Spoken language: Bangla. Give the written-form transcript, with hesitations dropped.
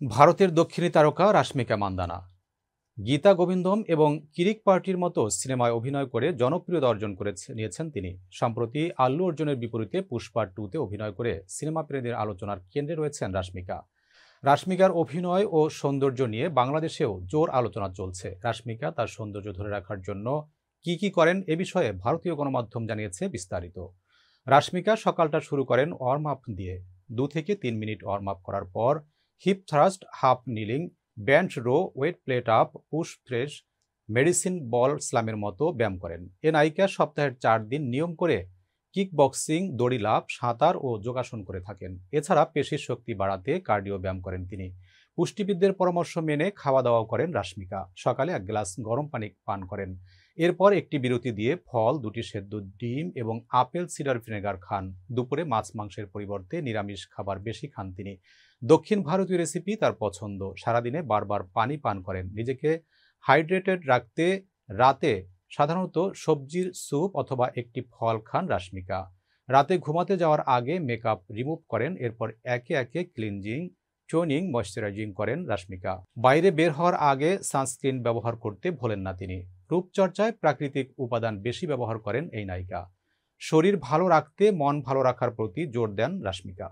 ভারতের দক্ষিণী তারকা রাশমিকা মান্দানা গীতা গোবিন্দম এবং কিরিক পার্টির মতো সিনেমায় অভিনয় করে জনপ্রিয়তা অর্জন নিয়েছেন তিনি। সম্প্রতি আল্লু অর্জুনের বিপরীতে পুষ্পা 2-তে অভিনয় করে সিনেমা প্রেমীদের আলোচনার কেন্দ্রে রয়েছেন রাশমিকা। রাশমিকার অভিনয় ও সৌন্দর্য নিয়ে বাংলাদেশেও জোর আলোচনা চলছে। রাশমিকা তার সৌন্দর্য ধরে রাখার জন্য কি করেন এ বিষয়ে ভারতীয় গণমাধ্যম জানিয়েছে বিস্তারিত। রাশমিকা সকালটা শুরু করেন ওয়ার্ম আপ দিয়ে। 2 থেকে 3 মিনিট ওয়ার্ম আপ করার পর hip thrust, half kneeling, bench row, weight plate up, push fresh, medicine ball স্লামের মতো ব্যায়াম করেন। এ নায়িকা সপ্তাহের 4 দিন নিয়ম করে কিক বক্সিং, দড়ি লাফ, সাঁতার ও যোগাসন করে থাকেন। এছাড়া পেশির শক্তি বাড়াতে কার্ডিও ব্যায়াম করেন তিনি। পুষ্টিবিদদের পরামর্শ মেনে খাওয়া দাওয়া করেন রাশমিকা। সকালে 1 গ্লাস গরম পানি পান করেন। এরপর একটি বিরতি দিয়ে ফল, 2টি সেদ্ধ ডিম এবং আপেল সিডার ভিনেগার খান। দুপুরে মাছ মাংসের পরিবর্তে নিরামিষ খাবার বেশি খান তিনি। দক্ষিণ ভারতীয় রেসিপি তার পছন্দ। সারাদিনে বারবার পানি পান করেন। নিজেকে হাইড্রেটেড রাখতে রাতে সাধারণত সবজির স্যুপ অথবা একটি ফল খান রাশমিকা। রাতে ঘুমাতে যাওয়ার আগে মেকআপ রিমুভ করেন। এরপর একে একে ক্লিনজিং, টোনিং, ময়শ্চারাইজিং করেন রাশমিকা। বাইরে বের হওয়ার আগে সানস্ক্রিন ব্যবহার করতে ভোলেন না তিনি। রূপচর্চায় প্রাকৃতিক উপাদান বেশি ব্যবহার করেন এই নায়িকা। শরীর ভালো রাখতে মন ভালো রাখার প্রতি জোর দেন রাশমিকা।